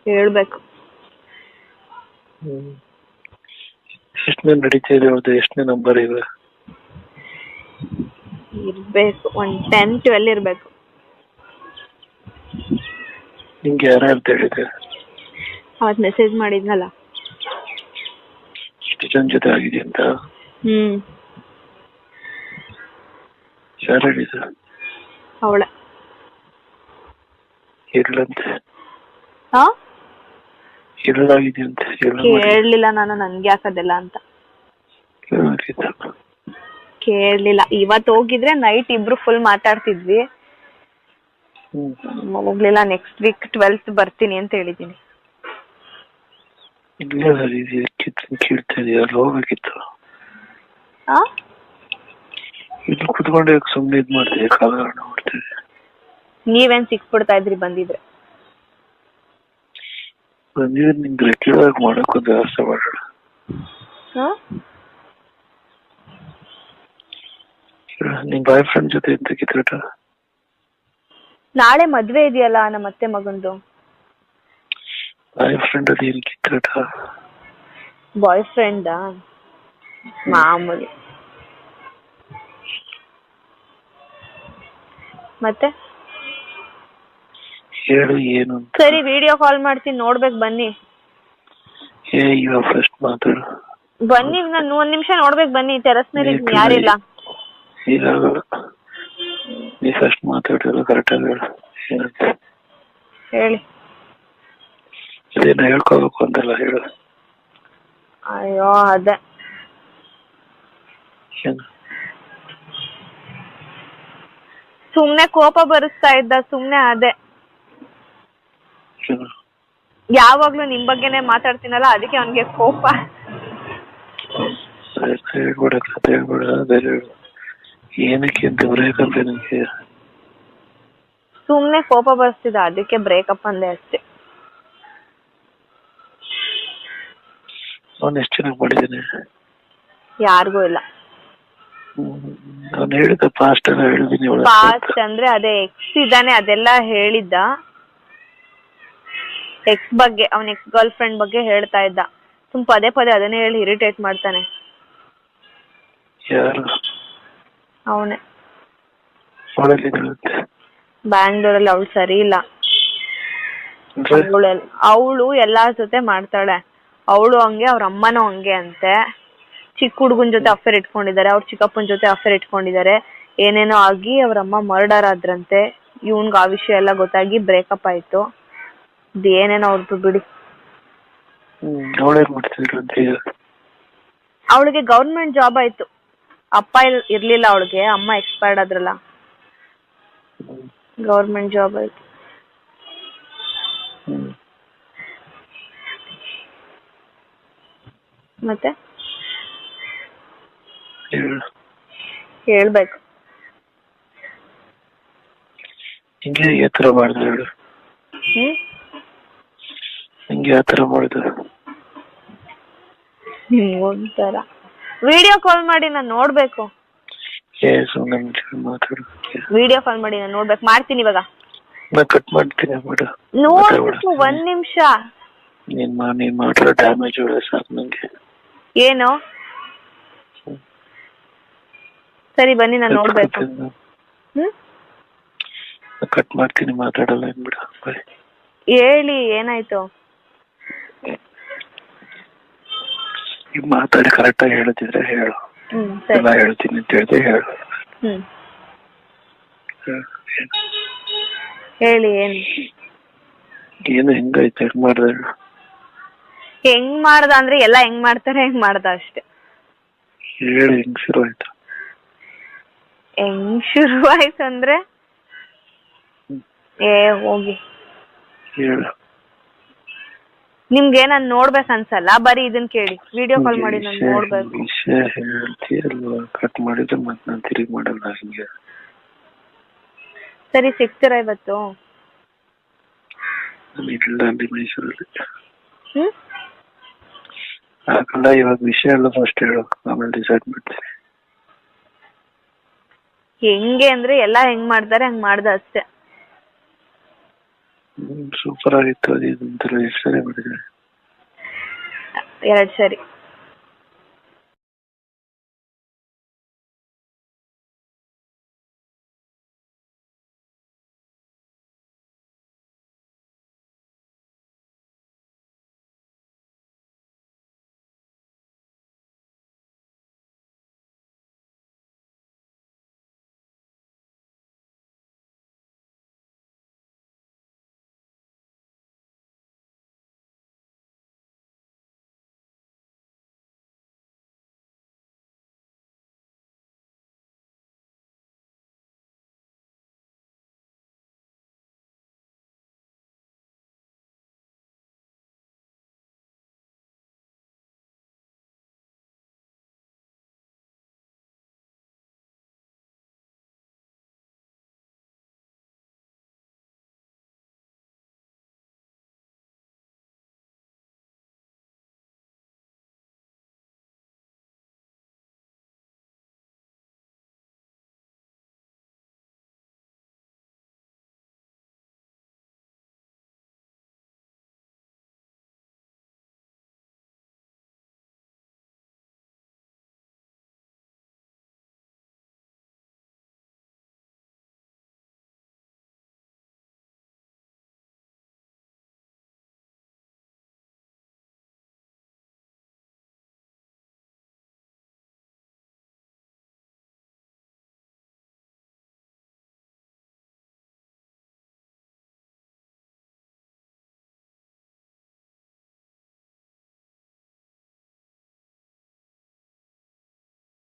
ಹೇಳ್ಬೇಕು. ಎಷ್ಟನೇ ನಡೀತಾ ಇದೆ ಅವ್ರದ್ದು? ಎಷ್ಟನೇ ನಂಬರ್ ಈಗ? ಇರ್ಬೇಕು, ಒಂದ್ 10-12 ಇರ್ಬೇಕು. ನಿಂಗೆ ಯಾರ ಅಂತ ಹೇಳಿದೆ? ಅವತ್ ಮೆಸೇಜ್ ಮಾಡಿದ್ನಲ್ಲ. ಇಷ್ಟು ಜನ ಜೊತೆ ಆಗಿದೆ ಅಂತ? ಯಾರು ಹೇಳಿದ? ಅವಳ ಇರ್ಲಂತೆ. ಹಾ, ಇರಲಾಗಿದೆ ಅಂತ ಕೇಳಲಿಲ್ಲ ನಾನು, ನನ್ಗೆ ಯಾಕದೆಲ್ಲ ಅಂತ ಕೇಳಲಿಲ್ಲ. ಇವತ್ತು ಹೋಗಿದ್ರೆ ನೈಟ್ ಇಬ್ರು ಫುಲ್ ಮಾತಾಡ್ತಿದ್ವಿ. ಹೋಗ್ಲಿಲ್ಲ. ನೆಕ್ಸ್ಟ್ ವೀಕ್ 12th ಬರ್ತೀನಿ ಅಂತ ಹೇಳಿದೀನಿ. ಕೇಳ್ತಾ ಇದೀಯ? ಅಲ್ಲಿ ಹೋಗ್ಬೇಕಿತ್ತು. ಹಾ, ಇಲ್ಲಿ ಕುತ್ಕೊಂಡೆ ಸುಮ್ಮನೆ ಇದ್ ಮಾಡ್ತೀವಿ, ಕಾಲಗಾರಣ ಮಾಡ್ತೀವಿ. ನೀವೇನ್ ಸಿಕ್ಬಿಡ್ತಾ ಇದ್ರಿ ಬಂದಿದ್ರೆ? ಬಂದಿದ್ರೆ ನಿಂಗೆ ರೆಗ್ಯುಲರ್ ಆಗಿ ಮಾಡೋಕ್ಕೊಂದು ವ್ಯವಸ್ಥೆ ಮಾಡೋಣ. ನಿಮ್ ಬಾಯ್ ಫ್ರೆಂಡ್ ಜೊತೆ ಎಂತ ಕಿತ್ತಾಟ? ನಾಳೆ ಮದ್ವೆ ಇದೆಯಲ್ಲ ನಮ್ಮ ಅತ್ತೆ ಮಗಂದು. ಬಾಯ್ ಫ್ರೆಂಡ್ ಅಲ್ಲಿ ಏನ್ ಕಿತ್ತಾಟ? ಬಾಯ್ ಫ್ರೆಂಡ್ ಮಾಮೂಲಿ. ಮತ್ತೆ ಹೇಳು ಏನು? ಸರಿ, ವಿಡಿಯೋ ಕಾಲ್ ಮಾಡ್ತೀನಿ, ನೋಡ್ಬೇಕು ಬನ್ನಿ. ಇವಾಗ ಫಸ್ಟ್ ಮಾತಾಡು. ಬನ್ನಿ, ನಾನು 1 ನಿಮಿಷ ನೋಡ್ಬೇಕು ಬನ್ನಿ. ಟೆರಸ್ ಮೇಲೆ ಯಾರಿಲ್ಲ. ಈಗಾಗಲ್ಲ, ನೀ ಫಸ್ಟ್ ಮಾತಾಡಿಲ್ಲ. ಕರೆಕ್ಟ್ ಆಗಿ ಹೇಳು. ಏನಂತ ಹೇಳಿ. ಅದೇನ ಹೇಳ್ಕೋಬೇಕು ಅಂತಲ್ಲ, ಹೇಳು. ಅಯ್ಯೋ ಅದೇ ಸುಮ್ನೆ ಕೋಪ ಬರಿಸ್ತಾ ಇದ್ದ. ಸುಮ್ನೆ ಅದೇ ಯಾವಾಗ್ಲೂ ನಿಮ್ ಬಗ್ಗೆನೆ ಮಾತಾಡ್ತೀನಲ್ಲ, ಅದಕ್ಕೆ ಅವನ್ಗೆ ಕೋಪ. ಹೇಳ್ಬೇಡ, ಕತೆ ಹೇಳ್ಬೇಡ. ಬೇರೆ ಏನಕ್ಕೆ ಅಂತ ಬ್ರೇಕಪ್? ಏನಕ್ಕೆ? ಸುಮ್ನೆ ಕೋಪ ಬರ್ಸ್ತಿದ್ದ, ಅದಕ್ಕೆ ಬ್ರೇಕಪ್ ಅಂದೆ ಅಷ್ಟೇ. ಅವ್ನು ಎಷ್ಟು ಚೆನ್ನಾಗಿ ಮಾಡಿದ್ದೀನಿ. ಯಾರಿಗೂ ಇಲ್ಲ. ನಾನು ಹೇಳಿದ ಪಾಸ್ಟ್ ಎಲ್ಲ ಹೇಳಿದೀನಿ. ಪಾಸ್ಟ್ ಅಂದ್ರೆ ಅದೇ ಎಕ್ಸ್ ಇದ್ದಾನೆ, ಅದೆಲ್ಲ ಹೇಳಿದ್ದ. ಎಕ್ಸ್ ಬಗ್ಗೆ, ಅವನ ಎಕ್ಸ್ ಗರ್ಲ್ ಫ್ರೆಂಡ್ ಬಗ್ಗೆ ಹೇಳ್ತಾ ಇದ್ದ. ಪದೇ ಪದೇ ಅದನ್ನೇ ಹೇಳಿ ಇರಿಟೇಟ್ ಮಾಡ್ತಾನೆ. ಯಾರು? ಅವನೇ. ಅವಳಲ್ಲಿದ್ದಾಳಂತೆ ಬ್ಯಾಂಗ್ಳೂರಲ್ಲಿ. ಅವಳು ಸರಿ ಇಲ್ಲ. ಅವಳು ಎಲ್ಲಾರ ಜೊತೆ ಮಾಡ್ತಾಳೆ. ಅವಳು ಹಂಗೆ, ಅವ್ರ ಅಮ್ಮನೂ ಹಂಗೆ ಅಂತೆ. ಚಿಕ್ಕ ಹುಡುಗನ್ ಜೊತೆ ಅಫೇರ್ ಇಟ್ಕೊಂಡಿದ್ದಾರೆ, ಅವ್ರ ಚಿಕ್ಕಪ್ಪನ ಜೊತೆ ಅಫೇರ್ ಇಟ್ಕೊಂಡಿದ್ದಾರೆ. ಏನೇನೋ ಆಗಿ ಅವ್ರಮ್ಮ ಮರ್ಡರ್ ಆದ್ರಂತೆ. ಇವನ್ಗೆ ಆ ವಿಷಯ ಎಲ್ಲ ಗೊತ್ತಾಗಿ ಬ್ರೇಕಪ್ ಆಯ್ತು. ಏನೇನೋ ಅವ್ರದ್ದು ಬಿಡಿ. ಅವಳಿಗೆ ಗೌರ್ಮೆಂಟ್ ಜಾಬ್ ಆಯ್ತು. ಅಪ್ಪ ಇರ್ಲಿಲ್ಲ ಅವಳಿಗೆ, ಅಮ್ಮ ಎಕ್ಸ್ಪೈರ್ಡ್ ಆದ್ರಲ್ಲ. ಗೌರ್ಮೆಂಟ್ ಜಾಬ್ ಆಯ್ತು. ಮತ್ತೆ ಹೇಳ್ಬೇಕು. ಹಿಂಗೆ ಯಾತರ ಮಾಡ್ದ ಹೇಳು? ಹಿಂಗೆ ಯಾತರ ಮಾಡ್ದ? ಒಂಥರ ವಿಡಿಯೋ ಕಾಲ್ ಮಾಡಿ ನಾನು ನೋಡ್ಬೇಕು. ಮಾತಾಡು. ವಿಡಿಯೋ ಕಾಲ್ ಮಾಡಿ ನಾನು ನೋಡ್ಬೇಕು. ಮಾಡ್ತೀನಿ ಇವಾಗ. ನಾ ಕಟ್ ಮಾಡ್ತೀನಿ. ನೋಡ್ಬೇಕು, 1 ನಿಮಿಷ. ನೀನ್ ಮಾತಾಡೋ ಡ್ಯಾಮೇಜ್ ಸಾಕು ನಂಗೆ. ಏನು? ಸರಿ ಬನ್ನಿ, ನಾನು ನೋಡ್ಬೇಕು. ಕಟ್ ಮಾಡ್ತೀನಿ, ಮಾತಾಡಲ್ಲ. ಏನ್ಬಿಡ, ಹೇಳಿ ಏನಾಯ್ತು? ಈಗ ಮಾತಾಡಿ ಕರೆಕ್ಟ್ ಆಗಿ ಹೇಳ್ತಿದ್ರೆ ಹೇಳು. ಎಲ್ಲ ಹೇಳ್ತೀನಿ ಅಂತ ಹೇಳಿದ್ರೆ ಹೇಳು. ಹೇಳಿ ಏನು? ಏನು ಹೆಂಗಾಯ್ತು? ಹೆಂಗ್ ಮಾಡ್ದ? ಹೆಂಗ್ ಮಾಡ್ದ ಅಂದ್ರೆ ಎಲ್ಲ ಹೆಂಗ್ ಮಾಡ್ತಾರೆ ಹೆಂಗ್ ಮಾಡ್ದ ಅಷ್ಟೇ. ಹೇಳಿ, ಹೆಂಗ್ ಶುರು ಆಯ್ತು? ಹೆಂಗ್ ಶುರು ಆಯ್ತು ಅಂದ್ರೆ ಹೋಗಿ ಹೇಳು. ನಿಮ್ಗೆ ನಾನು ನೋಡ್ಬೇಕು ಅನ್ಸಲ್ಲ, ಬರೀ ಇದನ್ ಕೇಳಿ. ವಿಡಿಯೋ ಕಾಲ್ ಮಾಡಿ ನಾನು ನೋಡ್ಬೇಕು. ವಿಷಯ ಹೇಳ್ತೀಯಲ್ವಾ? ಕಟ್ ಮಾಡಿದ್ರೆ ಮತ್ತೆ ನಾನು ತಿರುಗಿ ಮಾಡಲ್ಲ. ಹಿಂಗೆ ಸರಿ, ಸಿಗ್ತೀರಾ ಇವತ್ತು? ಇಲ್ಲ, ಅಲ್ಲಿ ಮೈಸೂರಲ್ಲಿ ಆಗಲ್ಲ. ಇವಾಗ ವಿಷಯ ಎಲ್ಲ ಫಸ್ಟ್ ಹೇಳು, ಆಮೇಲೆ ಡಿಸೈಡ್ ಮಾಡ್ತೀನಿ. ಹೆಂಗೆ ಅಂದ್ರೆ ಎಲ್ಲ ಹೆಂಗ್ ಮಾಡ್ತಾರೆ ಹಂಗ್ ಮಾಡ್ದ ಅಷ್ಟೇ. ಸೂಪರ್ ಆಗಿತ್ತು. ಅದು ಎಷ್ಟು ಸರಿ ಮಾಡಿದ್ರೆ? 2 ಸರಿ.